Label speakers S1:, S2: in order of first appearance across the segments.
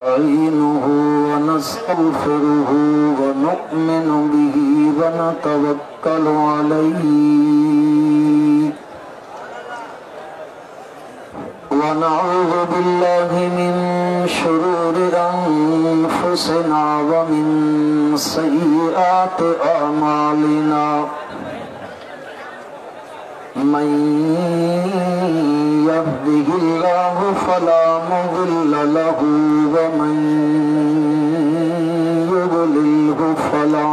S1: نستعينه ونستغفره ونؤمن به ونتوكل عليه ونعوذ بالله من شرور أنفسنا ومن سيئات أعمالنا من يهده الله فلا مضل له ومن يضلله فلا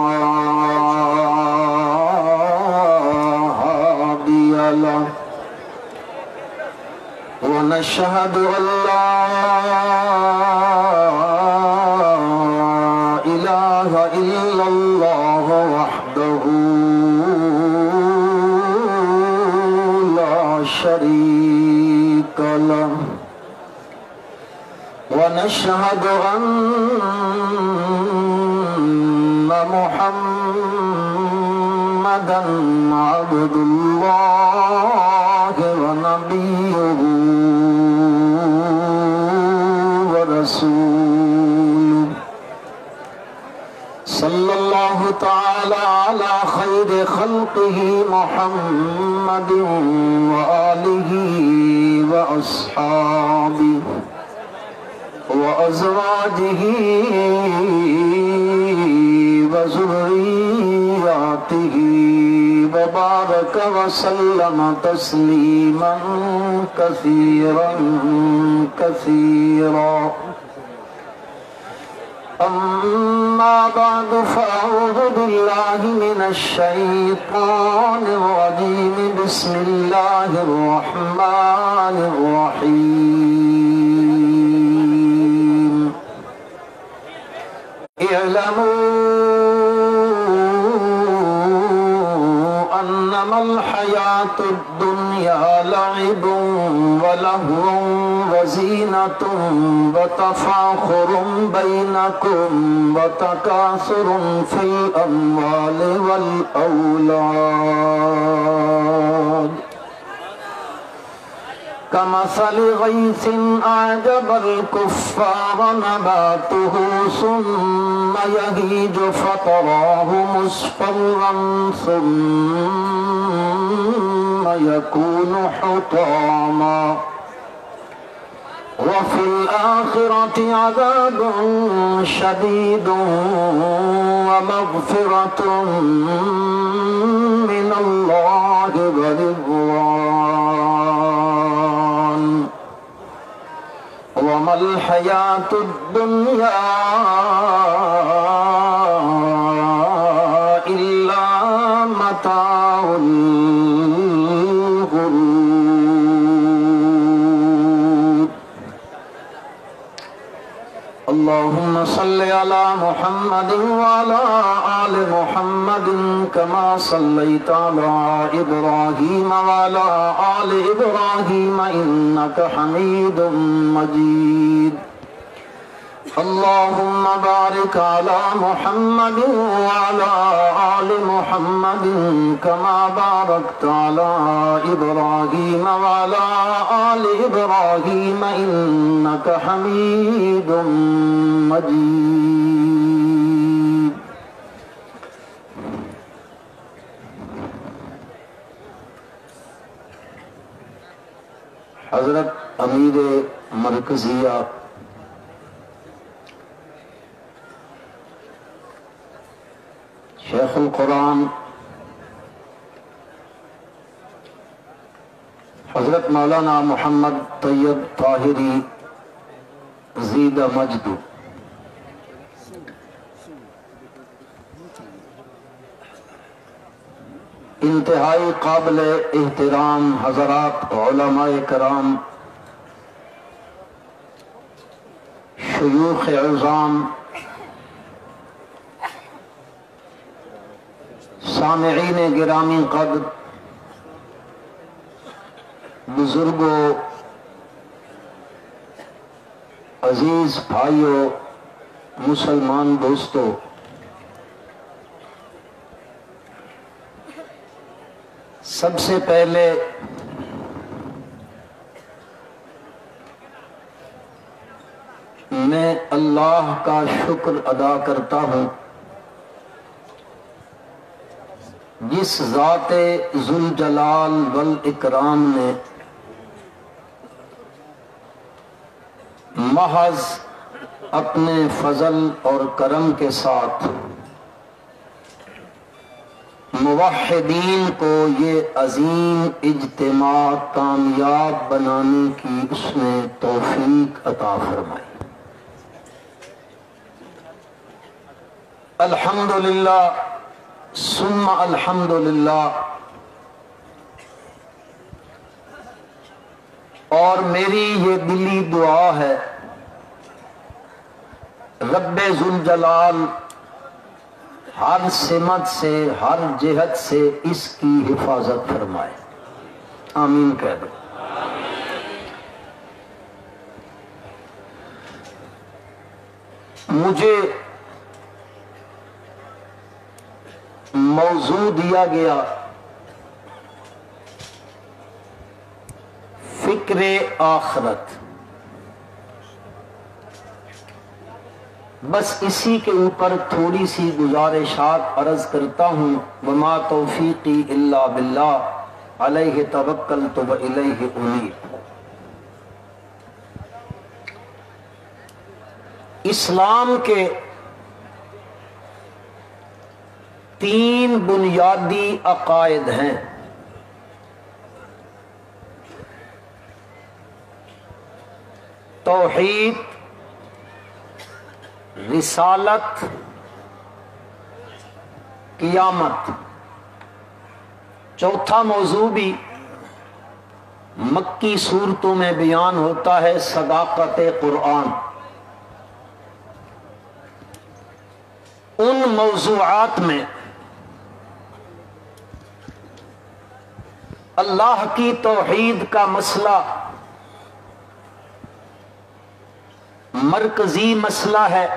S1: هادي له ونشهد أن لا إله إلا الله وحده لا شريك له ونشهد أن محمدًا عبد الله ونبيه ورسوله صلى الله تعالى على خير خلقه محمد وآله وأصحابه وأزواجه وذرياته وبارك وسلم تسليما كثيرا كثيرا أما بعد فأعوذ بالله من الشيطان الرجيم بسم الله الرحمن الرحيم اعلموا أنما الحياة الدنيا لعب ولهو وزينة وتفاخر بينكم وتكاثر في الأموال والأولاد كمثل غيث أعجب الكفار نباته ثم يهيج فتراه مصفرا ثم يكون حطاما وفي الآخرة عذاب شديد ومغفرة من الله ورضوان وما الحياة الدنيا إلا متاع الغرور اللهم صل على محمد وعلى آل محمد كما صليت على إبراهيم وعلى آل إبراهيم إنك حميد مجيد اللهم بارك على محمد وعلى آل محمد كما باركت على إبراهيم وعلى آل إبراهيم إنك حميد مجيد حضرت امیر مرکزیہ شیخ القرآن حضرت مولانا محمد طیب طاہری زید مجد انتہائی قابل احترام حضرات علماء کرام شیوخ عظام سامعین گرامی قدر بزرگوں عزیز بھائیوں مسلمان دوستوں سب سے پہلے میں اللہ کا شکر ادا کرتا ہوں جس ذات ذوالجلال والاکرام نے محض اپنے فضل اور کرم کے ساتھ موحدین کو یہ عظیم اجتماع کامیاب بنانے کی اس نے توفیق عطا فرمائی۔ الحمدللہ ثم الحمدللہ۔ اور میری یہ دلی دعا ہے رب ذوالجلال ہر سمت سے ہر جہت سے اس کی حفاظت فرمائے، آمین کہہ دو۔ مجھے موضوع دیا گیا فکر آخرت، بس اسی کے اوپر تھوڑی سی گزارشات عرض کرتا ہوں۔ وما توفیقی الا باللہ علیہ توکلت و الیہ انیب۔ اسلام کے تین بنیادی عقائد ہیں۔ توحید، رسالت، قیامت۔ چوتھا موضوع بھی مکی صورتوں میں بیان ہوتا ہے، صداقت قرآن۔ ان موضوعات میں اللہ کی توحید کا مسئلہ مرکزی مسئلہ ہے،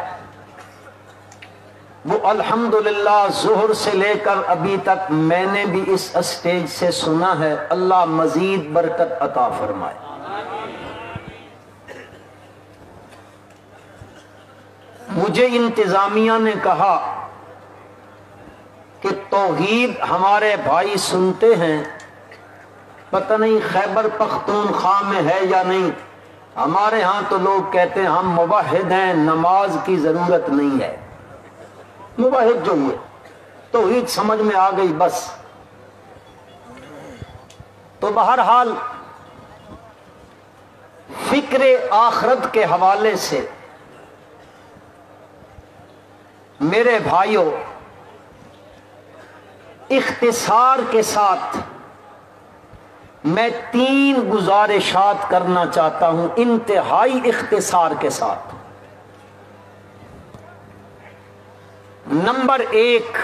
S1: وہ الحمدللہ ظہر سے لے کر ابھی تک میں نے بھی اس اسٹیج سے سنا ہے، اللہ مزید برکت عطا فرمائے۔ مجھے انتظامیہ نے کہا کہ توحید ہمارے بھائی سنتے ہیں، پتہ نہیں خیبر پختونخوا میں ہے یا نہیں، ہمارے ہاں تو لوگ کہتے ہیں ہم موحد ہیں، نماز کی ضرورت نہیں ہے۔ موحد جو ہوئے توحید سمجھ میں آ گئی بس۔ تو بہرحال فکر آخرت کے حوالے سے میرے بھائیوں اختصار کے ساتھ میں تین گزارشات کرنا چاہتا ہوں، انتہائی اختصار کے ساتھ۔ نمبر ایک،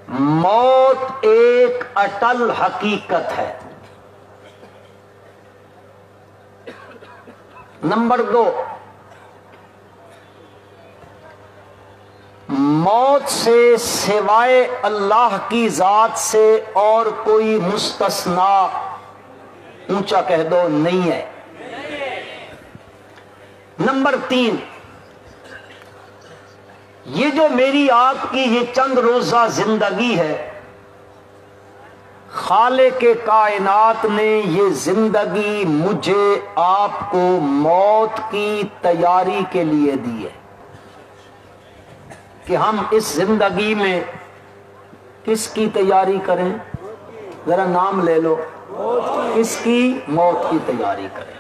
S1: موت ایک اٹل حقیقت ہے۔ نمبر دو، موت سے سوائے اللہ کی ذات سے اور کوئی مستثنا، اونچا کہہ دو، نہیں ہے۔ نمبر تین، یہ جو میری آپ کی یہ چند روزہ زندگی ہے، خالق کائنات نے یہ زندگی مجھے آپ کو موت کی تیاری کے لیے دی ہے کہ ہم اس زندگی میں کس کی تیاری کریں؟ ذرا نام لے لو، کس کی؟ موت کی تیاری کریں۔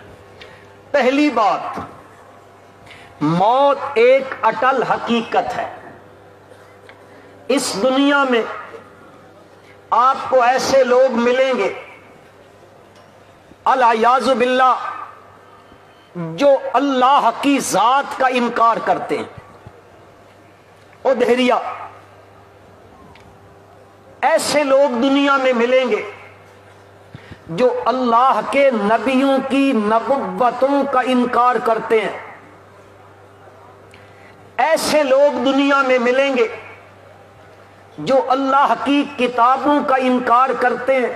S1: پہلی بات، موت ایک اٹل حقیقت ہے۔ اس دنیا میں آپ کو ایسے لوگ ملیں گے العیاذ باللہ جو اللہ کی ذات کا انکار کرتے ہیں، او دہریہ، ایسے لوگ دنیا میں ملیں گے جو اللہ کے نبیوں کی نبوتوں کا انکار کرتے ہیں، ایسے لوگ دنیا میں ملیں گے جو اللہ کی کتابوں کا انکار کرتے ہیں،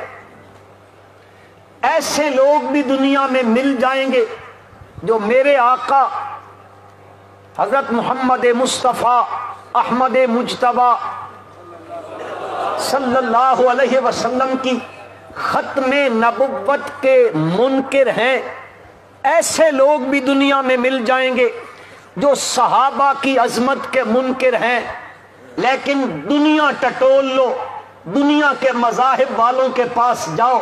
S1: ایسے لوگ بھی دنیا میں مل جائیں گے جو میرے آقا حضرت محمد مصطفیٰ احمد مجتبیٰ صلی اللہ علیہ وسلم کی ختم نبوت کے منکر ہیں، ایسے لوگ بھی دنیا میں مل جائیں گے جو صحابہ کی عظمت کے منکر ہیں، لیکن دنیا ٹٹول لو، دنیا کے مذاہب والوں کے پاس جاؤ،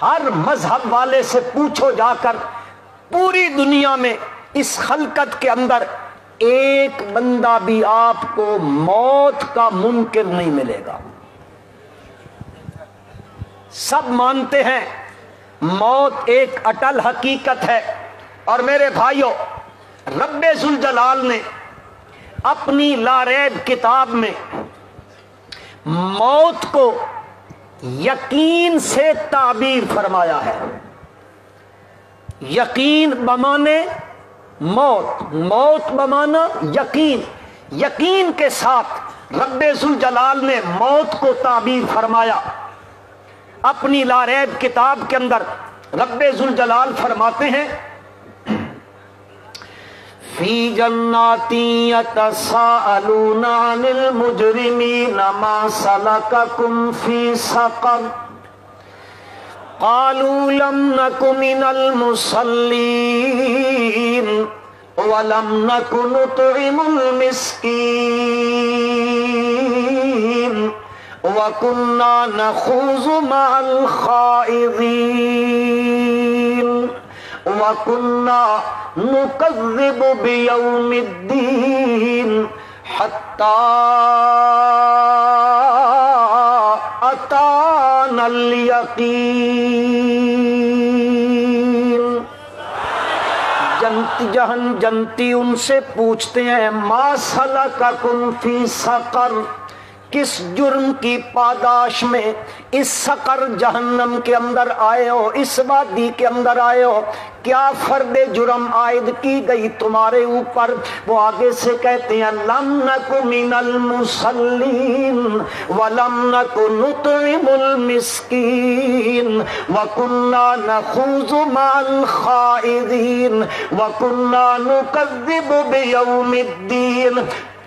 S1: ہر مذہب والے سے پوچھو جا کر، پوری دنیا میں اس خلقت کے اندر ایک بندہ بھی آپ کو موت کا منکر نہیں ملے گا۔ سب مانتے ہیں موت ایک اٹل حقیقت ہے، اور میرے بھائیوں رب ذوالجلال نے اپنی لا ریب کتاب میں موت کو یقین سے تعبیر فرمایا ہے۔ یقین بمانے موت، موت بمانا یقین، یقین کے ساتھ رب ذوالجلال نے موت کو تعبیر فرمایا۔ اپنی لا ریب کتاب کے اندر رب ذوالجلال فرماتے ہیں فی جنات یتساءلون عن المجرمین ما سلککم فی سقر قالوا لم نک من المصلین ولم نک نطعم المسکین وَكُنَّا نَخُوضُ مَعَ الْخَائِضِينَ وَكُنَّا نُكَذِّبُ بِيَوْمِ الدِّينِ حَتَّى أَتَانَا الْيَقِينَ جنتی ان سے پوچھتے ہیں مَا سَلَكَكُمْ فِي سَقَرَ، کس جرم کی پاداش میں اس سقر جہنم کے اندر آئے ہو، اس وادی کے اندر آئے ہو، کیا فرد جرم عائد کی گئی تمہارے اوپر؟ وہ آگے سے کہتے ہیں لم نک من المصلین ولم نک نطعم المسکین وکنا نخوض مع الخائضین وکنا نکذب بیوم الدین۔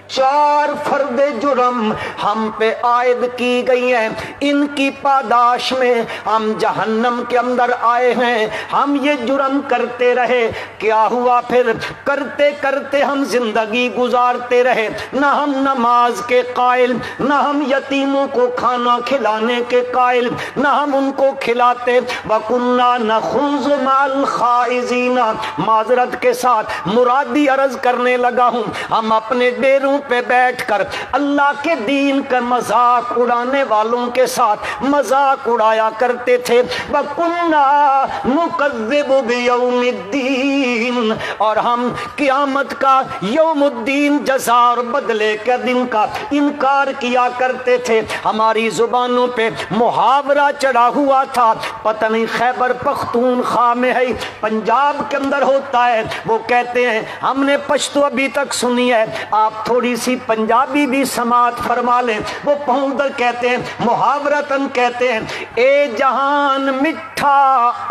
S1: چار فرد جرم ہم پہ عائد کی گئی ہیں، ان کی پاداش میں ہم جہنم کے اندر آئے ہیں، ہم یہ جرم کرتے رہے، کیا ہوا پھر؟ کرتے کرتے ہم زندگی گزارتے رہے، نہ ہم نماز کے قائل، نہ ہم یتیموں کو کھانا کھلانے کے قائل، نہ ہم ان کو کھلاتے، وَكُنَّا نَخُوضُ مَعَ الْخَائِضِينَ، معذرت کے ساتھ مرادی عرض کرنے لگا ہوں، ہم اپنے ڈیروں پہ بیٹھ کر اللہ کے دین کا مذاق اڑانے والوں کے ساتھ مذاق اڑایا کرتے تھے۔ وَكُنَّا نُكَذِّبُ بِيَوْمِ الدِّينِ، اور ہم قیامت کا یوم الدین جزا اور بدلے کے دن کا انکار کیا کرتے تھے۔ ہماری زبانوں پہ محاورہ چڑھا ہوا تھا، پتہ نہیں خیبر پختونخوا میں ہے، پنجاب کے اندر ہوتا ہے، وہ کہتے ہیں ہم نے پشتو ابھی تک سنی ہے، آپ تھوڑی سی پنجابی بھی سماعت فرما لیں۔ وہ پہنچ کہتے ہیں، محاورتاً کہتے ہیں اے جہان مٹھا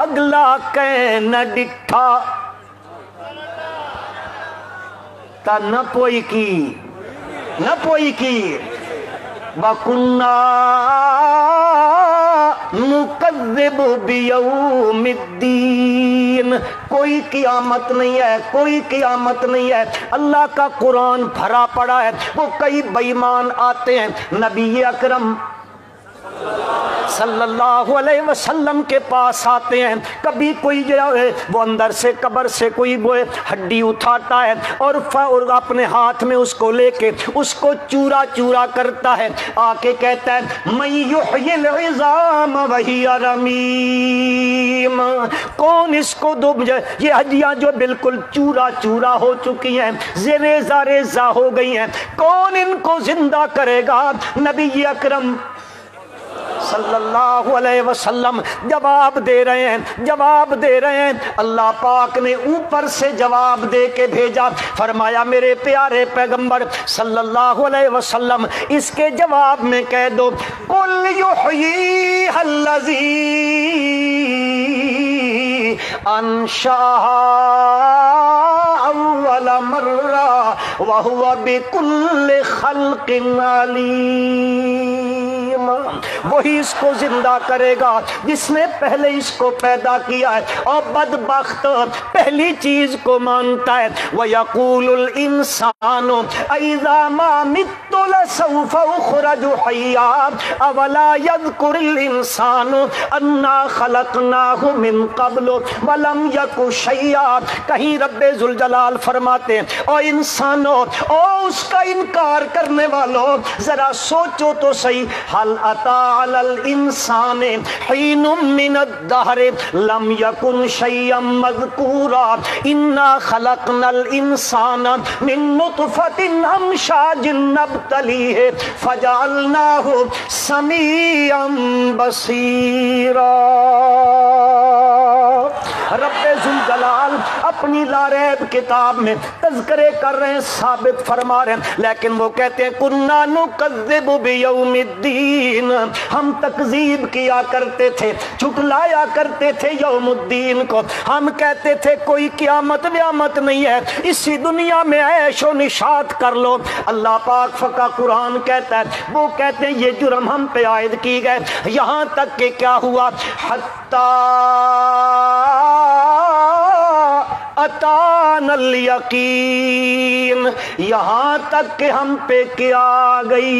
S1: اگلا کہ نہ ڈٹھا، تا نہ پوئی کی نہ پوئی کی، وَكُنَّا نُكَذِّبُ بِيَوْمِ الدِّينِ، کوئی قیامت نہیں ہے، کوئی قیامت نہیں ہے۔ اللہ کا قرآن بھرا پڑا ہے، وہ کئی بے ایمان آتے ہیں نبی اکرم صلی اللہ علیہ وسلم کے پاس آتے ہیں، کبھی کوئی جو ہے وہ اندر سے قبر سے کوئی وہ ہڈی اٹھاتا ہے اور اپنے ہاتھ میں اس کو لے کے اس کو چورا چورا کرتا ہے، آ کے کہتا ہے من یحیی العظام وہی رمیم، کون اس کو دو یہ ہڈیاں جو بالکل چورا چورا ہو چکی ہیں، ریزہ ریزہ ہو گئی ہیں، کون ان کو زندہ کرے گا؟ نبی اکرم صلی اللہ علیہ وسلم جواب دے رہے ہیں، جواب دے رہے ہیں۔ اللہ پاک نے اوپر سے جواب دے کے بھیجا، فرمایا میرے پیارے پیغمبر صلی اللہ علیہ وسلم اس کے جواب میں کہہ دو قل یحییھا الذی انشأها اول مرہ وهو بكل خلق علیم، وہی اس کو زندہ کرے گا جس نے پہلے اس کو پیدا کیا ہے، اور بدبخت پہلی چیز کو مانتا ہے۔ وَيَقُولُ الْإِنسَانُ أَإِذَا مَا مِتُّ لَسَوْفَ أُخْرَجُ حَيًّا أَوَلَا يَذْكُرُ الْإِنسَانُ أَنَّا خَلَقْنَاهُ مِنْ قَبْلُ وَلَمْ يَكُ شَيْئًا۔ کہیں رب ذوالجلال فرماتے ہیں او انسانوں، او اس کا انکار کرنے والوں، ذرا سوچو تو صحیح، هَلْ أَتَى عَلَى الْإِنسَانِ حِينٌ مِّنَ الدَّهْرِ لَمْ يَكُنْ شَيْئًا مَذْكُورًا إِنَّا خَلَقْنَا الْإِنسَانَ مِن نُطْفَةٍ أَمْشَاجٍ نَبْتَلِيهِ فَجَعَلْنَاهُ سَمِيعًا بَصِيرًا۔ رب ذوالجلال اپنی لاریب کتاب میں تذکرے کر رہے ہیں، ثابت فرما رہے ہیں، لیکن وہ کہتے ہیں کُنَّا نُکَذِّبُ بِیَوْمِ الدِّین، ہم تکذیب کیا کرتے تھے، جھٹلایا کرتے تھے یوم الدین کو، ہم کہتے تھے کوئی قیامت ویامت نہیں ہے، اسی دنیا میں عیش و نشاط کر لو۔ اللہ پاک فقہ قرآن کہتا ہے، وہ کہتے ہیں یہ جرم ہم پہ عائد کی گئے، یہاں تک کہ کیا ہوا، حتیٰ اتانا الیقین، یہاں تک کہ ہم پہ کیا آ گئی،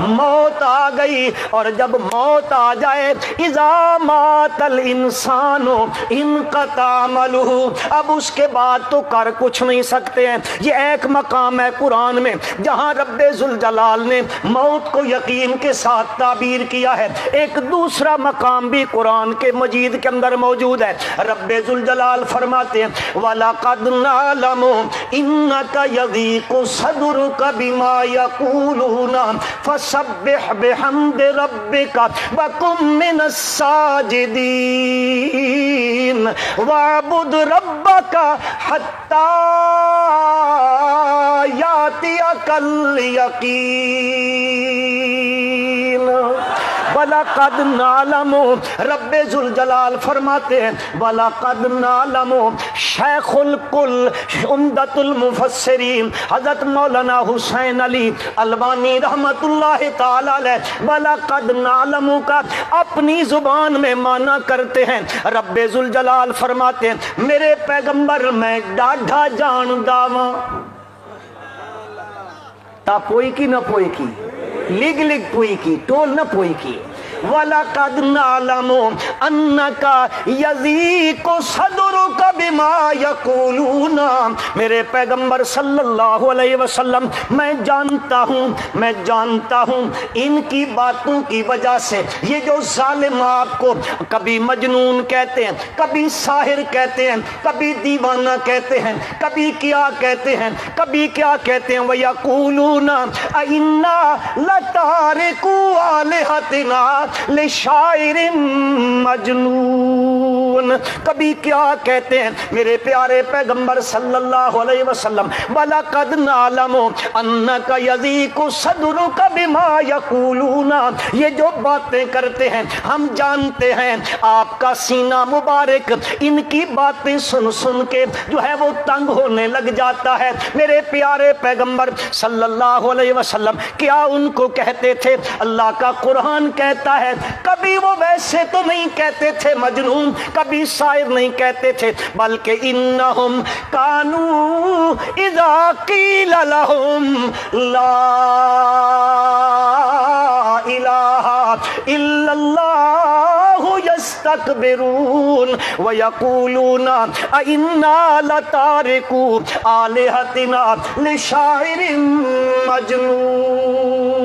S1: موت آ گئی، اور جب موت آ جائے اذا مات الانسان انقطع عملہ، اب اس کے بعد تو کر کچھ نہیں سکتے ہیں۔ یہ ایک مقام ہے قرآن میں جہاں رب ذوالجلال نے موت کو یقین کے ساتھ تعبیر کیا ہے، ایک دوسرا مقام بھی قرآن کے مجید کے اندر موجود ہے۔ رب ذوالجلال فرماتے ہیں وَلَقَدْ نَعْلَمُ إِنَّكَ يَضِيقُ صَدْرُكَ بِمَا يَقُولُونَ فَسَبِّحْ بِحَمْدِ رَبِّكَ وَكُن مِّنَ السَّاجِدِينَ وَاعْبُدْ رَبَّكَ حَتَّى يَأْتِيَكَ الْيَقِينُ۔ وَلَقَدْ نَعْلَمُ، رب ذوالجلال فرماتے ہیں وَلَقَدْ نَعْلَمُ، شیخ الکل عمدۃ المفسرین حضرت مولانا حسین علی البانی رحمت اللہ تعالی علیہ وَلَقَدْ نَعْلَمُ کا اپنی زبان میں معنی کرتے ہیں۔ رب ذوالجلال فرماتے ہیں میرے پیغمبر میں ڈاڈھا جاندا واں، تا پوئی کی نہ پوئی کی، لگ لگ پوئی کی، ٹول نہ پوئی کی۔ وَلَقَدْ نَعْلَمُ أَنَّكَ يَضِيقُ صَدْرُكَ بِمَا يَقُولُونَ، میرے پیغمبر صلی اللہ علیہ وسلم میں جانتا ہوں ان کی باتوں کی وجہ سے یہ جو ظالم آپ کو کبھی مجنون کہتے ہیں، کبھی ساحر کہتے ہیں، کبھی دیوانہ کہتے ہیں، کبھی کیا کہتے ہیں، کبھی کیا کہتے ہیں، وَيَقُولُونَ أَإِنَّا لَتَارِكُو آلِهَتِنَا لشاعر مجنون، کبھی کیا کہتے ہیں میرے پیارے پیغمبر صلی اللہ علیہ وسلم وَلَقَدْ نَعْلَمُ أَنَّكَ يَضِيقُ صَدْرُكَ بِمَا يَقُولُونَ، یہ جو باتیں کرتے ہیں ہم جانتے ہیں آپ کا سینہ مبارک ان کی باتیں سن سن کے جو ہے وہ تنگ ہونے لگ جاتا ہے۔ میرے پیارے پیغمبر صلی اللہ علیہ وسلم کیا ان کو کہتے تھے؟ اللہ کا قرآن کہتا ہے کبھی وہ ویسے تو نہیں کہتے تھے مجنون، کبھی شاعر نہیں کہتے تھے، بلکہ انہم کانوا اذا قیل لہم لا الہ الا اللہ یستکبرون ویقولون ائنا لتارکو آلہتنا لشاعر مجنون۔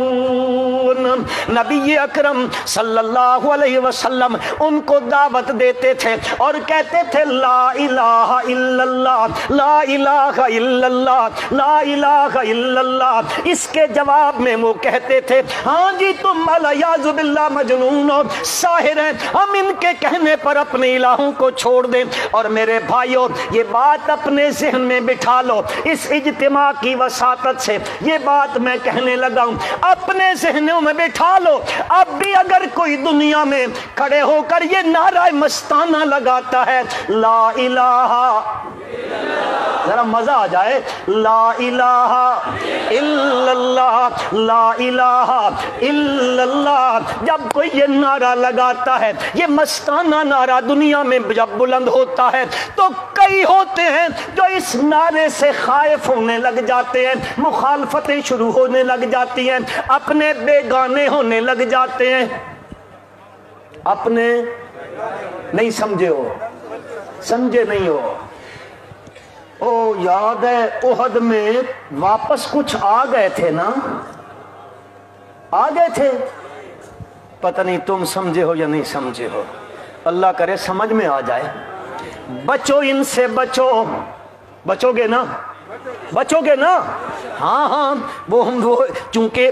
S1: نبی اکرم صلی اللہ علیہ وسلم ان کو دعوت دیتے تھے اور کہتے تھے لا الہ الا اللہ، لا الہ الا اللہ، لا الہ الا اللہ۔ اس کے جواب میں وہ کہتے تھے ہاں جی تم علیاذ باللہ مجنون ہو، ساحر ہیں، ہم ان کے کہنے پر اپنے الہوں کو چھوڑ دیں۔ اور میرے بھائیوں یہ بات اپنے ذہن میں بٹھا لو، اس اجتماع کی وساطت سے یہ بات میں کہنے لگا ہوں، اپنے ذہنوں گھروں میں بٹھا لو، اب بھی اگر کوئی دنیا میں کھڑے ہو کر یہ نعرہ مستانہ لگاتا ہے لا الہ، ذرا مزہ آ جائے، لا الہ الا اللہ، لا الہ الا اللہ، جب کوئی یہ نعرہ لگاتا ہے، یہ مستانہ نعرہ دنیا میں جب بلند ہوتا ہے تو کئی ہوتے ہیں جو اس نعرے سے خائف ہونے لگ جاتے ہیں، مخالفتیں شروع ہونے لگ جاتی ہیں، اپنے بیگانے ہونے لگ جاتے ہیں، اپنے نہیں سمجھے ہو، سمجھے نہیں ہو۔ او یاد ہے احد میں واپس کچھ آ گئے تھے نا، آ گئے تھے، پتہ نہیں تم سمجھے ہو یا نہیں سمجھے ہو، اللہ کرے سمجھ میں آ جائے۔ بچو ان سے، بچو، بچو گے نا، بچو گے نا، ہاں ہاں، وہ چونکہ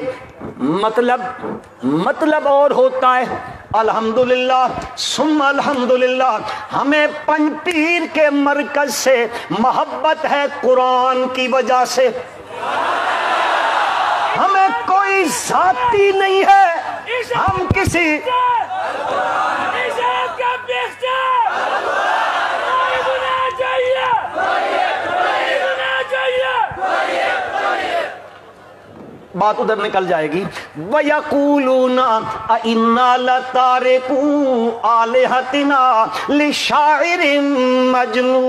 S1: مطلب اور ہوتا ہے۔ الحمدللہ ثم الحمدللہ، ہمیں پنج پیر کے مرکز سے محبت ہے قرآن کی وجہ سے، ہمیں کوئی ذاتی نہیں ہے، ہم کسی بات ادھر نکل جائے گی۔ وَيَقُولُونَ أَإِنَّا لَتَارِكُو آلِهَتِنَا لِشَاعِرٍ مَجْنُونَ،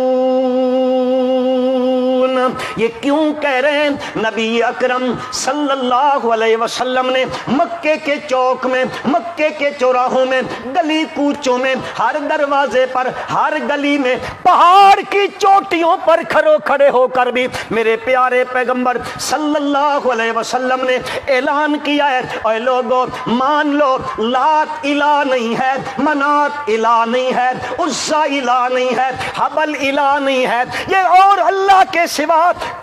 S1: یہ کیوں کہہ رہے ہیں؟ نبی اکرم صلی اللہ علیہ وسلم نے مکے کے چوک میں، مکے کے چوراہوں میں، گلی کوچوں میں، ہر دروازے پر، ہر گلی میں، پہاڑ کی چوٹیوں پر کھڑے ہو کر بھی میرے پیارے پیغمبر صلی اللہ علیہ وسلم نے اعلان کیا ہے، اے لوگوں مان لو لات الہ نہیں ہے، منات الہ نہیں ہے، عزا الہ نہیں ہے، حبل الہ نہیں ہے، یہ اور اللہ کے سوا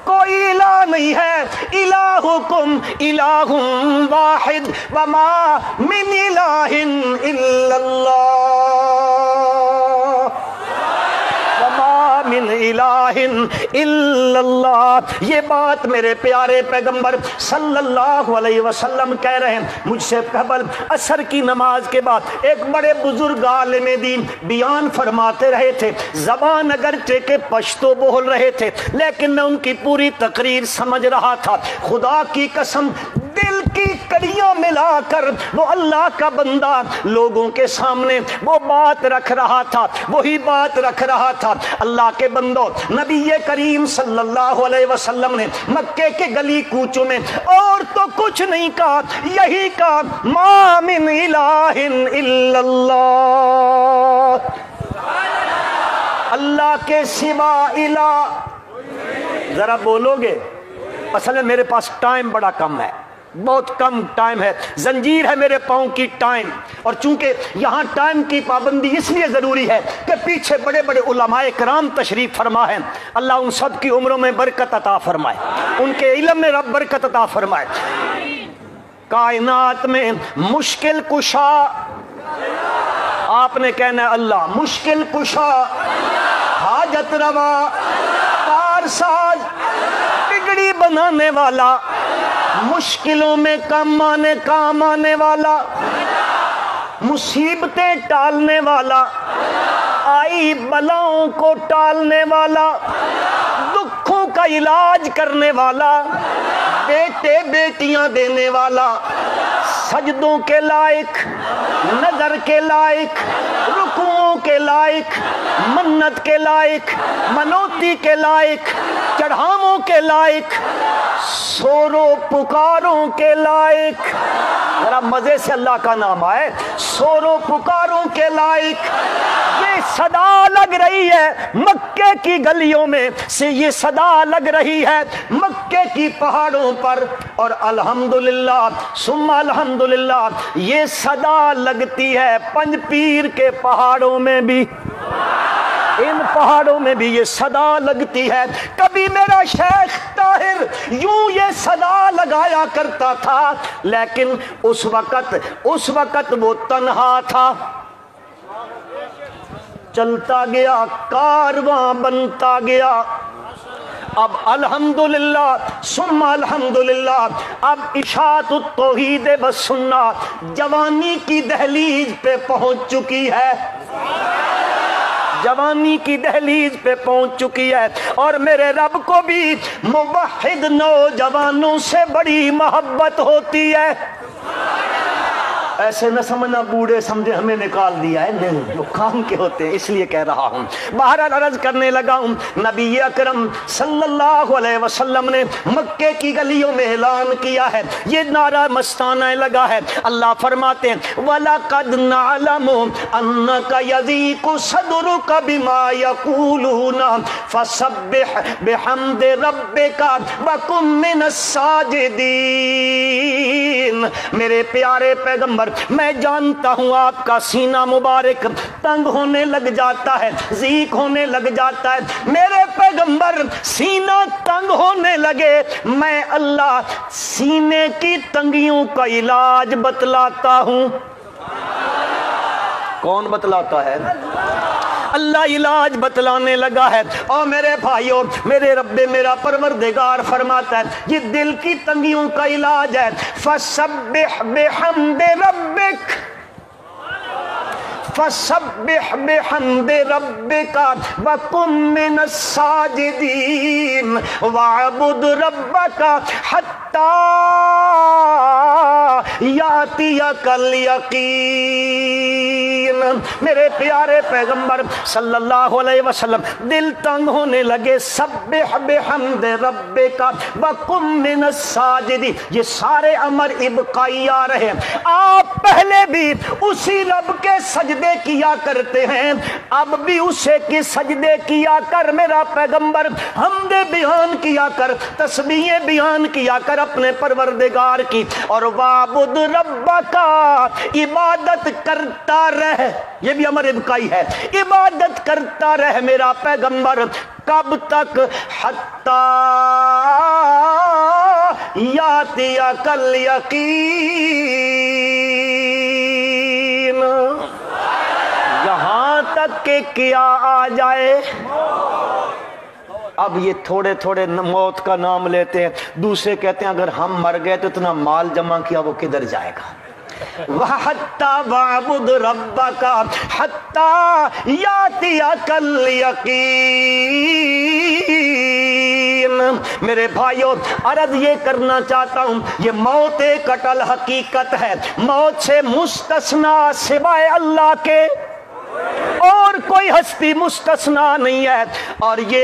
S1: کوئی الہ نہیں ہے۔ الہکم الہ واحد وما من الہ الا اللہ، من الہ الا اللہ۔ یہ بات میرے پیارے پیغمبر صلی اللہ علیہ وسلم کہہ رہے ہیں۔ مجھ سے قبل عصر کی نماز کے بعد ایک بڑے بزرگ عالم دین بیان فرماتے رہے تھے، زبان اگرچہ کہ پشتو بول رہے تھے لیکن میں ان کی پوری تقریر سمجھ رہا تھا۔ خدا کی قسم دل کی کڑیاں ملا کر وہ اللہ کا بندہ لوگوں کے سامنے وہ بات رکھ رہا تھا، وہی بات رکھ رہا تھا۔ اللہ کے بندوں، نبی کریم صلی اللہ علیہ وسلم نے مکے کے گلی کوچوں میں اور تو کچھ نہیں کہا، یہی کہا ما من الہ الا اللہ، اللہ کے سوا الہ۔ ذرا بولو گے؟ اصل میں میرے پاس ٹائم بڑا کم ہے، بہت کم ٹائم ہے، زنجیر ہے میرے پاؤں کی ٹائم، اور چونکہ یہاں ٹائم کی پابندی اس لیے ضروری ہے کہ پیچھے بڑے بڑے علماء کرام تشریف فرما ہیں، اللہ ان سب کی عمروں میں برکت عطا فرمائے، ان کے علم میں رب برکت عطا فرمائے۔ کائنات میں مشکل کشا، آپ نے کہنا ہے اللہ، مشکل کشا، حاجت روا، کارساز، بگڑی بنانے والا، مشکلوں میں کام آنے والا، مصیبتیں ٹالنے والا، آئی بلاؤں کو ٹالنے والا، دکھوں کا علاج کرنے والا، بیٹے بیٹیاں دینے والا، سجدوں کے لائق، نظر کے لائق، رکوعوں کے لائق، منت کے لائق، منوتی کے لائق، چڑھاووں کے لائق، سورو پکاروں کے لائق، ذرا مزے سے اللہ کا نام آئے، سورو پکاروں کے لائق۔ یہ صدا لگ رہی ہے مکے کی گلیوں میں سے، یہ صدا لگ رہی ہے مکے کی پہاڑوں پر، اور الحمدللہ ثم الحمدللہ یہ صدا لگتی ہے پنج پیر کے پہاڑوں میں بھی، ان پہاڑوں میں بھی یہ صدا لگتی ہے۔ کبھی میرا شیخ طاہر یوں یہ صدا لگایا کرتا تھا، لیکن اس وقت وہ تنہا تھا، چلتا گیا، کارواں بنتا گیا، اب الحمدللہ ثم الحمدللہ اب اشاعت التوحید والسنہ جوانی کی دہلیز پہ پہنچ چکی ہے، جوانی کی دہلیز پہ پہنچ چکی ہے، اور میرے رب کو بھی موحد نوجوانوں سے بڑی محبت ہوتی ہے۔ ایسے نہ سمجھنا بوڑھے سمجھے ہمیں نکال دیا ہے، نہیں، وہ کام کے ہوتے ہیں، اس لیے کہہ رہا ہوں۔ بہرحال عرض کرنے لگا ہوں، نبی اکرم صلی اللہ علیہ وسلم نے مکے کی گلیوں میں اعلان کیا ہے، یہ نعرہ مستانہ لگا ہے۔ اللہ فرماتے ہیں وَلَقَدْ نَعْلَمُ أَنَّكَ يَضِيقُ صَدْرُكَ بِمَا يَقُولُونَ فَسَبِّحْ بِحَمْدِ رَبِّكَ وَكُن مِّنَ السَّاجِدِينَ۔ میرے پیارے پیغمبر، میں جانتا ہوں آپ کا سینہ مبارک تنگ ہونے لگ جاتا ہے، ضیق ہونے لگ جاتا ہے۔ میرے پیغمبر، سینہ تنگ ہونے لگے، میں اللہ سینے کی تنگیوں کا علاج بتلاتا ہوں۔ کون بتلاتا ہے؟ اللہ علاج بتلانے لگا ہے۔ اور میرے بھائیوں، میرے رب میرا پروردگار فرماتا ہے یہ دل کی تنگیوں کا علاج ہے۔ فَسَبِّحْ بِحَمْدِ رَبِّكَ فَسَبِّحْ بِحَمْدِ رَبِّكَ وَكُن مِّنَ السَّاجِدِينَ وَاعْبُدْ رَبَّكَ حَتَّى يَأْتِيَكَ الْيَقِينُ۔ میرے پیارے پیغمبر صلی اللہ علیہ وسلم، دل تنگ ہونے لگے، سبح بحمد ربک وکن من الساجدین، یہ سارے امر ابقائی آ رہے ہیں۔ آپ پہلے بھی اسی رب کے سجدے کیا کرتے ہیں، اب بھی اسے کے سجدے کیا کر میرا پیغمبر، حمد بیان کیا کر، تسبیح بیان کیا کر اپنے پروردگار کی، اور وعبد ربک، عبادت کرتا رہ، یہ بھی امر ابقائی ہے، عبادت کرتا رہ میرا پیغمبر، کب تک؟ حتی یاتیک الیقین، یہاں تک کہ کیا آ جائے۔ اب یہ تھوڑے تھوڑے موت کا نام لیتے ہیں، دوسرے کہتے ہیں اگر ہم مر گئے تو اتنا مال جمع کیا وہ کدھر جائے گا۔ وَحَتَّى وَعْبُدْ رَبَّكَ حَتَّى يَأْتِيَكَ الْيَقِينُ۔ میرے بھائیوں، عرض یہ کرنا چاہتا ہوں، یہ موت ایک اٹل حقیقت ہے، موت سے مستثنا سوائے اللہ کے اور کوئی ہستی مستثنا نہیں ہے، اور یہ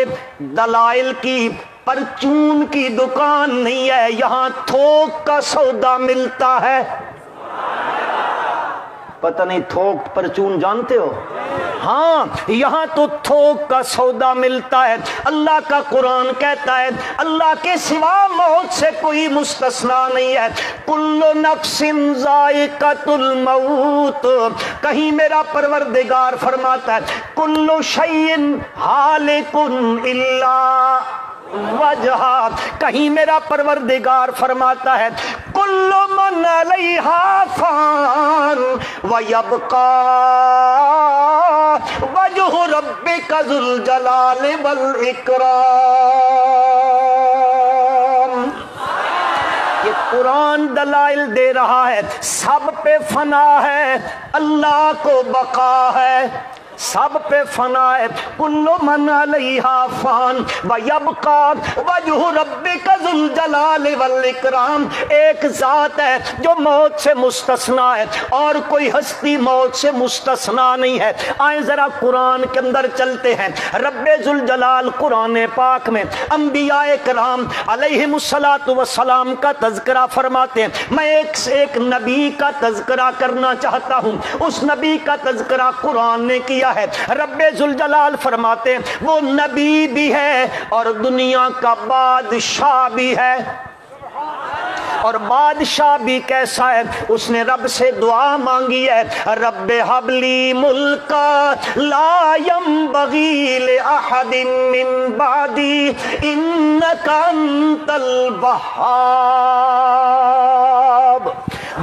S1: دلائل کی پرچون کی دکان نہیں ہے، یہاں تھوک کا سودا ملتا ہے۔ پتہ نہیں تھوک پرچون جانتے ہو؟ ہاں، یہاں تو تھوک کا سودا ملتا ہے۔ اللہ کا قرآن کہتا ہے اللہ کے سوا موت سے کوئی مستثنا نہیں ہے، کل نفس ذائقۃ الموت، کہیں میرا پروردگار فرماتا ہے کل شیء ہالک الا وجہا، کہیں میرا پروردگار فرماتا ہے کل من علیہا فان ویبقا وجہ ربک ذو الجلال والاکرام۔ یہ قرآن دلائل دے رہا ہے، سب پہ فنا ہے، اللہ کو بقا ہے، سب پہ فنا ہے، کل من علیہا فان ویبقا وجہ ربک ذو الجلال والاکرام۔ ایک ذات ہے جو موت سے مستثنا ہے اور کوئی ہستی موت سے مستثنا نہیں ہے۔ آئیں ذرا قرآن کے اندر چلتے ہیں، رب ذوالجلال قرآن پاک میں انبیاء کرام علیہم السلام کا تذکرہ فرماتے ہیں۔ میں ایک نبی کا تذکرہ کرنا چاہتا ہوں، اس نبی کا تذکرہ قرآن نے کیا ہے۔ رب ذوالجلال فرماتے ہیں وہ نبی بھی ہے اور دنیا کا بادشاہ بھی ہے، اور بادشاہ بھی کیسا ہے؟ اس نے رب سے دعا مانگی ہے، رب حب لی ملکا لا ینبغی لأحد من بعدی انک انت الوہاب۔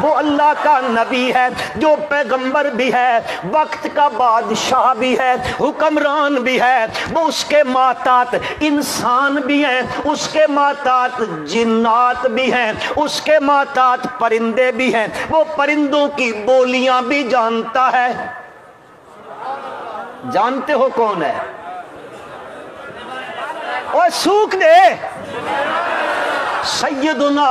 S1: وہ اللہ کا نبی ہے جو پیغمبر بھی ہے، وقت کا بادشاہ بھی ہے، حکمران بھی ہے، وہ اس کے ماتات انسان بھی ہیں، اس کے ماتات جنات بھی ہیں، اس کے ماتات پرندے بھی ہیں، وہ پرندوں کی بولیاں بھی جانتا ہے۔ جانتے ہو کون ہے؟ اور سوکھ دے سیدنا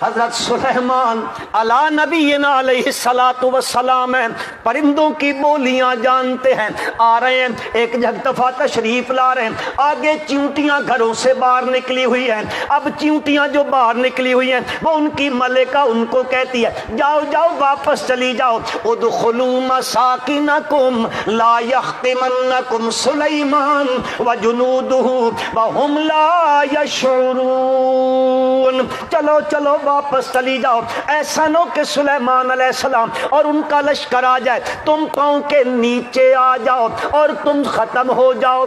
S1: حضرت سلیمان علی نبینا علیہ السلام ہیں، پرندوں کی بولیاں جانتے ہیں۔ آ رہے ہیں ایک دفعہ تشریف لا رہے ہیں، آگے چیونٹیاں گھروں سے باہر نکلی ہوئی ہیں۔ اب چیونٹیاں جو باہر نکلی ہوئی ہیں وہ ان کی ملکہ ان کو کہتی ہے جاؤ جاؤ واپس چلی جاؤ، ادخلوا مساکنکم لا یحطمنکم سلیمان وجنودہ وہم لا یشعرون۔ چلو چلو واپس چلی جاؤ، ایسا نہ کہ سلیمان علیہ السلام اور ان کا لشکر آ جائے، تم پاؤں کے نیچے آ جاؤ اور تم ختم ہو جاؤ۔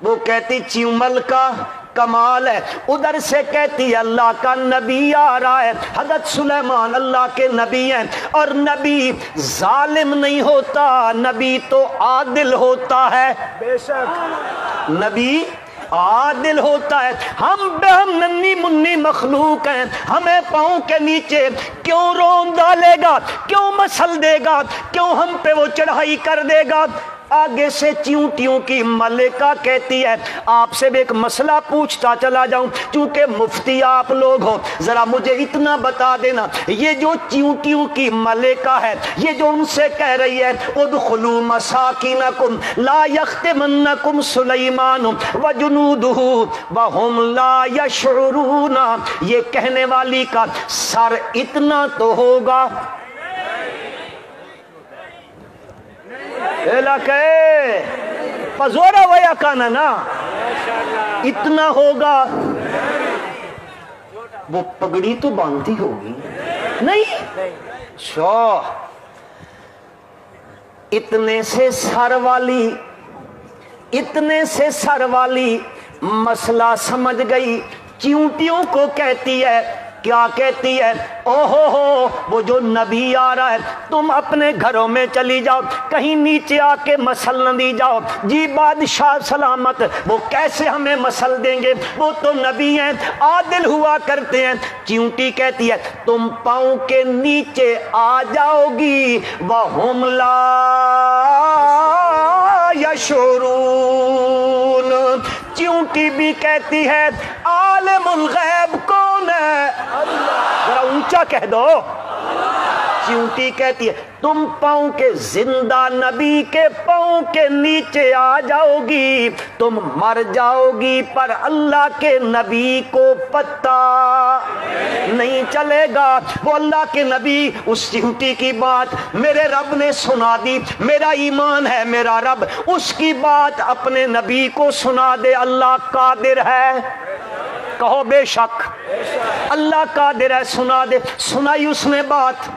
S1: وہ کہتی چیمل کا کمال ہے، ادھر سے کہتی ہے اللہ کا نبی آ رہا ہے۔ حضرت سلیمان اللہ کے نبی ہیں، اور نبی ظالم نہیں ہوتا، نبی تو عادل ہوتا ہے۔ بے شک نبی عادل ہوتا ہے۔ ہم ننھی منی مخلوق ہیں، ہمیں پاؤں کے نیچے کیوں رون ڈالے گا، کیوں مسل دے گا، کیوں ہم پہ وہ چڑھائی کر دے گا؟ آگے سے چیونٹیوں کی ملکہ کہتی ہے آپ سے بھی ایک مسئلہ پوچھتا چلا جاؤں، چونکہ مفتی آپ لوگ ہو، ذرا مجھے اتنا بتا دینا، یہ جو چیونٹیوں کی ملکہ ہے، یہ جو ان سے کہہ رہی ہے ادخلوا مساکنکم لا یختمنکم سلیمان وجنودہ وہم لا یشعرون، یہ کہنے والی کا سر اتنا تو ہوگا پزورا ویا کانا نا، اتنا ہوگا۔ وہ پگڑی تو باندھتی ہوگی نہیں؟ اتنے سے سر والی مسئلہ سمجھ گئی، چیونٹیوں کو کہتی ہے، کیا کہتی ہے؟ اوہو ہو وہ جو نبی آ رہا ہے، تم اپنے گھروں میں چلی جاؤ، کہیں نیچے آ کے مسل نہ دی جاؤ۔ جی بادشاہ سلامت، وہ کیسے ہمیں مسل دیں گے، وہ تو نبی ہیں، عادل ہوا کرتے ہیں۔ چیونٹی کہتی ہے تم پاؤں کے نیچے آ جاؤ گی، وَهُمْ لَا یشعرون۔ چیونٹی بھی کہتی ہے عالم الغیب کون ہے؟ ذرا اونچا کہہ دو۔ چیونٹی کہتی ہے تم پاؤں کے زندہ نبی کے پاؤں کے نیچے آ جاؤ گی، تم مر جاؤ گی، پر اللہ کے نبی کو پتہ نہیں چلے گا۔ وہ اللہ کے نبی اس چیونٹی کی بات میرے رب نے سنا دی، میرا ایمان ہے میرا رب اس کی بات اپنے نبی کو سنا دے۔ اللہ قادر ہے، کہو بے شک اللہ قادر ہے، سنا دے۔ سنائی اس نے بات۔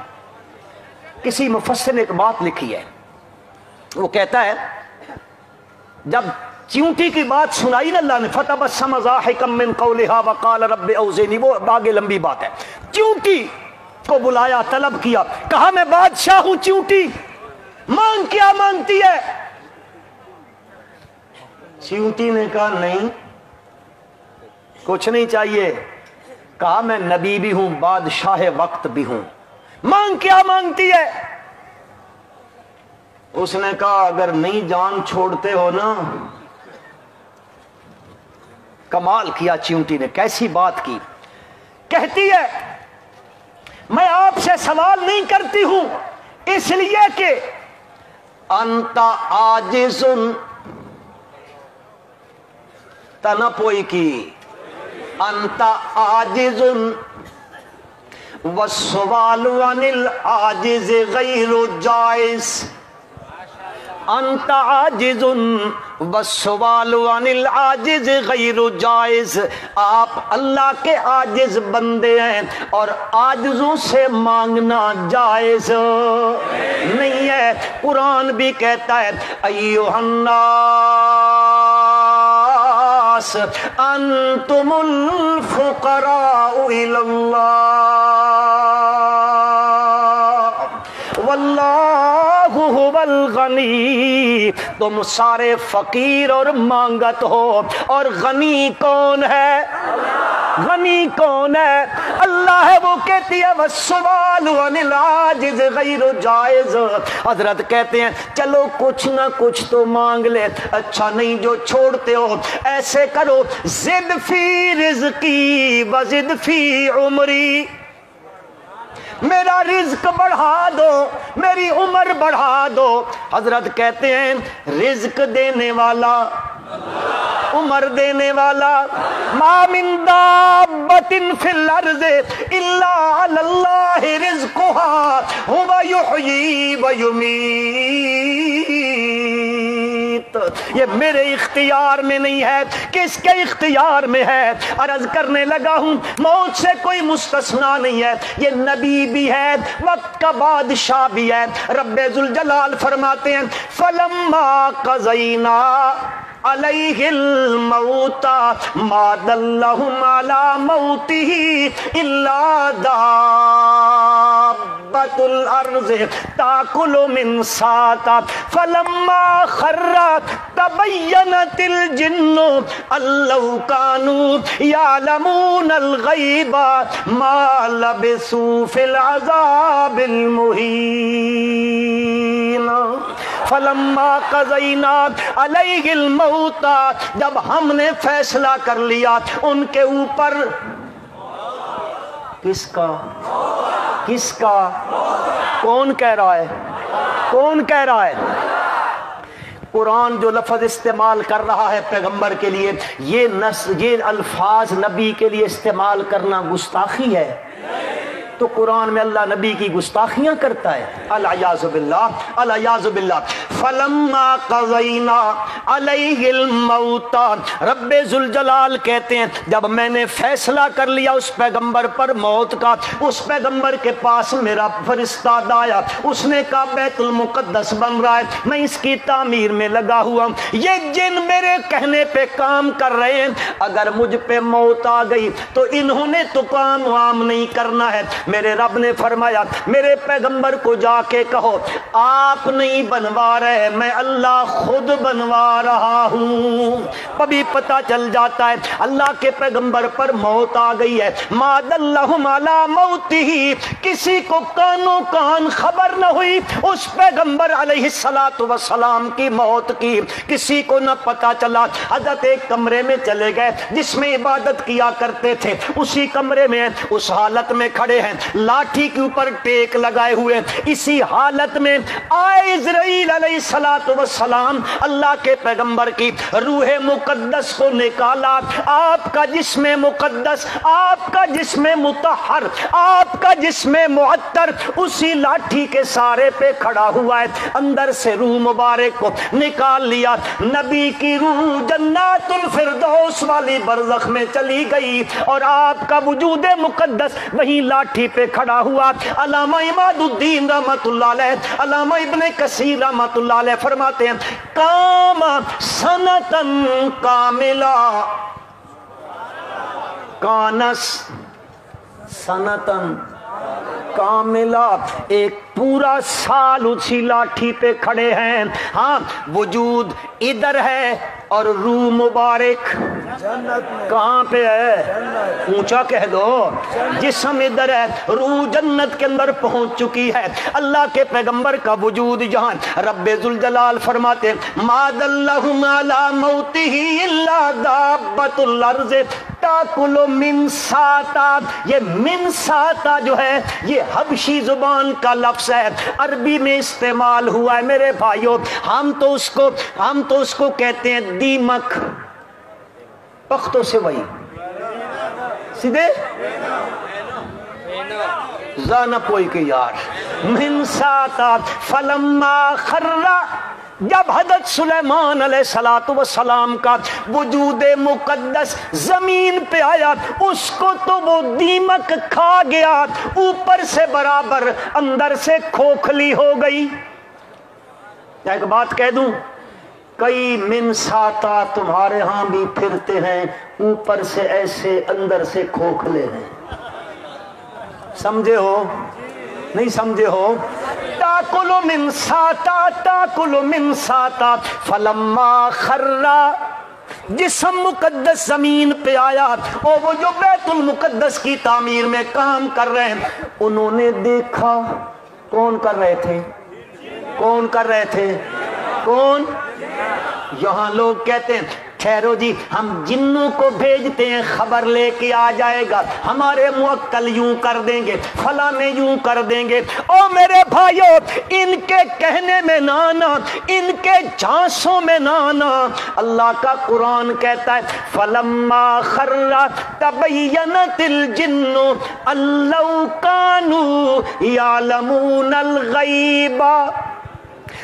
S1: کسی مفسر نے ایک بات لکھی ہے، وہ کہتا ہے جب چیونٹی کی بات سنائی نا اللہ نے، فتبسم ضاحکا من قولها وقال رب اوزعنی، وہ آگے لمبی بات ہے۔ چیونٹی کو بلایا، طلب کیا، کہا میں بادشاہ ہوں چیونٹی، مانگ کیا مانگتی ہے؟ چیونٹی نے کہا نہیں کچھ نہیں چاہیے، کہا میں نبی بھی ہوں بادشاہ وقت بھی ہوں، مانگ کیا مانگتی ہے؟ اس نے کہا اگر نہیں جان چھوڑتے ہو نا۔ کمال کیا چیونٹی نے، کیسی بات کی، کہتی ہے میں آپ سے سوال نہیں کرتی ہوں اس لیے کہ انت عاجز تنپوئی کی، انت عاجز والسوال عن العاجز غیر جائز، انت عاجز والسوال عن العاجز غیر جائز۔ آپ اللہ کے عاجز بندے ہیں اور عاجزوں سے مانگنا جائز نہیں ہے۔ قرآن بھی کہتا ہے ایھا الناس انتم الفقراء الی اللہ الغنی، تم سارے فقیر اور مانگت ہو، اور غنی کون ہے؟ غنی کون ہے؟ اللہ ہے۔ وہ کہتی ہے والسؤال عن العاجز غیر جائز، حضرت کہتے ہیں چلو کچھ نہ کچھ تو مانگ لے، اچھا نہیں جو چھوڑتے ہو ایسے کرو، زد فی رزقی وزد فی عمری، میرا رزق بڑھا دو، میری عمر بڑھا دو۔ حضرت کہتے ہیں رزق دینے والا، عمر دینے والا، ما من دابۃ فی الارض الا علی اللہ رزقها هو یحیی و یمیت، یہ میرے اختیار میں نہیں ہے، کس کے اختیار میں ہے؟ عرض کرنے لگا ہوں موت سے کوئی مستثنا نہیں ہے، یہ نبی بھی ہے، وقت کا بادشاہ بھی ہے۔ رب ذوالجلال فرماتے ہیں فلما قضینا علیہ الموت ما دلہم علی موتہ الا دابۃ الارض تاکل من ساتا فلما خر تبینت الجن ان لو کانوا یعلمون الغیب ما لبثوا فی العذاب المہین۔ فلما قضینا علیہ الموت، جب ہم نے فیصلہ کر لیا ان کے اوپر، کس کا؟ کس کا؟ کون کہہ رہا ہے؟ کون کہہ رہا ہے؟ قرآن جو لفظ استعمال کر رہا ہے پیغمبر کے لیے، یہ الفاظ نبی کے لیے استعمال کرنا گستاخی ہے؟ تو قرآن میں اللہ نبی کی گستاخیاں کرتا ہے؟ العیاذ باللہ، العیاذ باللہ۔ فلما قضینا علیہ الموت، رب ذوالجلال کہتے ہیں جب میں نے فیصلہ کر لیا اس پیغمبر پر موت کا، اس پیغمبر کے پاس میرا فرشتہ آیا، اس نے کہا بیت المقدس بن رہا ہے، میں اس کی تعمیر میں لگا ہوا ہوں، یہ جن میرے کہنے پہ کام کر رہے ہیں، اگر مجھ پہ موت آ گئی تو انہوں نے تو کام وام نہیں کرنا ہے۔ میرے رب نے فرمایا میرے پیغمبر کو جا کے کہو آپ نہیں بنوا رہے، میں اللہ خود بنوا رہا ہوں۔ ابھی پتہ چل جاتا ہے اللہ کے پیغمبر پر موت آ گئی ہے، ما دلہم علی موتہ، کسی کو کانوں کان خبر نہ ہوئی اس پیغمبر علیہ السلام کی موت کی، کسی کو نہ پتہ چلا۔ حضرت ایک کمرے میں چلے گئے جس میں عبادت کیا کرتے تھے، اسی کمرے میں اس حالت میں کھڑے ہیں، لاٹھی کے اوپر ٹیک لگائے ہوئے، اسی حالت میں آئے اسرائیل علیہ السلام، اللہ کے پیغمبر کی روح مقدس کو نکالا، آپ کا جسم مقدس، آپ کا جسم مطہر، آپ کا جسم معطر اسی لاٹھی کے سارے پہ کھڑا ہوا ہے، اندر سے روح مبارک کو نکال لیا، نبی کی روح جنات الفردوس والی برزخ میں چلی گئی اور آپ کا وجود مقدس وہی لاٹھی پہ کھڑا ہوا۔ علامہ عماد الدین رحمۃ اللہ علیہ، علامہ ابن کثیر رحمۃ اللہ علیہ فرماتے ہیں قام سنتن کاملہ، کانس سنتن کاملہ، ایک پورا سال اسی لاٹھی پہ کھڑے ہیں، ہاں وجود ادھر ہے اور روح مبارک کہاں پہ ہے؟ اونچا کہہ دو، جسم ادھر ہے، روح جنت کے اندر پہنچ چکی ہے، اللہ کے پیغمبر کا وجود یہاں۔ رب ذوالجلال فرماتے ما دلہم علی موتہ الا دابۃ الارض تاکل من ساتا، یہ من ساتا جو ہے یہ حبشی زبان کا لفظ ہے، عربی میں استعمال ہوا ہے میرے بھائیوں، ہم تو اس کو کہتے ہیں دیمک، پختوں سے وہی سیدھے زانا پوئی کے یار من ساتا فلما خر، جب حضرت سلیمان علیہ السلام کا وجود مقدس زمین پہ آیا اس کو تو وہ دیمک کھا گیا، اوپر سے برابر اندر سے کھوکھلی ہو گئی۔ ایک بات کہہ دوں، کئی من ساتا تمہارے ہاں بھی پھرتے ہیں، اوپر سے ایسے اندر سے کھوکھلے ہیں، سمجھے ہو نہیں سمجھے ہو؟ تاکل من ساتا فلما خرّا، جسم مقدس زمین پہ آیا اور وہ جو بیت المقدس کی تعمیر میں کام کر رہے ہیں انہوں نے دیکھا، کون کر رہے تھے؟ کون کر رہے تھے؟ کون؟ یہاں لوگ کہتے ہیں ٹھہرو جی ہم جنوں کو بھیجتے ہیں خبر لے کے آ جائے گا، ہمارے موکل یوں کر دیں گے، فلاں نے یوں کر دیں گے۔ او میرے بھائیو، ان کے کہنے میں نہ آنا، ان کے جھانسوں میں نہ آنا۔ اللہ کا قرآن کہتا ہے فَلَمَّا خَرَّ تَبَيَّنَتِ الْجِنُّ أَن لَّوْ كَانُوا يَعْلَمُونَ الْغَيْبَ۔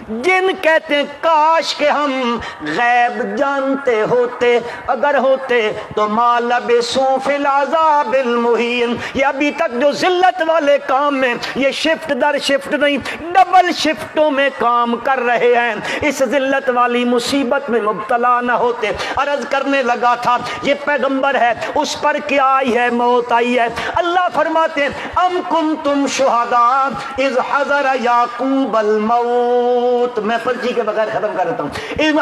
S1: جن کہتے ہیں کاش کہ ہم غیب جانتے ہوتے، اگر ہوتے تو ما لبثوا فی العذاب المہین۔ یہ ابھی تک جو ذلت والے کام میں یہ شفٹ در شفٹ نہیں، ڈبل شفٹوں میں کام کر رہے ہیں، اس ذلت والی مصیبت میں مبتلا نہ ہوتے۔ عرض کرنے لگا تھا یہ پیغمبر ہے، اس پر کیا آئی ہے؟ موت آئی ہے۔ اللہ فرماتے ہیں ام کنتم شہداء اذ حضر یعقوب الموت۔ میں پرچی کے بغیر ختم کر دیتا ہوں۔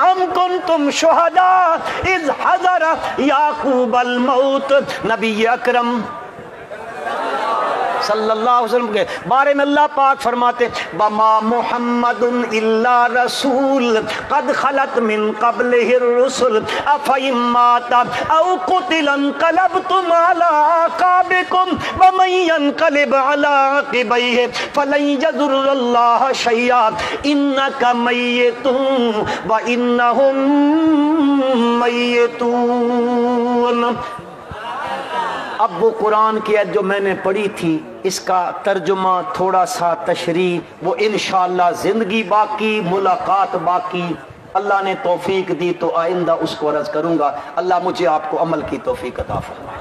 S1: ام کنتم شہداء اذ حضر یعقوب الموت۔ نبی اکرم صلی اللہ علیہ وسلم کے بارے میں اللہ پاک فرماتے وما محمد الا رسول قد خلت من قبلہ الرسل افئن مات او قتل انقلبتم علی اعقابکم ومن ينقلب علی عقبیہ فلن یضر اللہ شیئا انک میت وانہم میتون۔ اب وہ قرآن کی آیت جو میں نے پڑھی تھی اس کا ترجمہ، تھوڑا سا تشریح، وہ انشاءاللہ زندگی باقی، ملاقات باقی، اللہ نے توفیق دی تو آئندہ اس کو عرض کروں گا۔ اللہ مجھے آپ کو عمل کی توفیق عطا فرمائے۔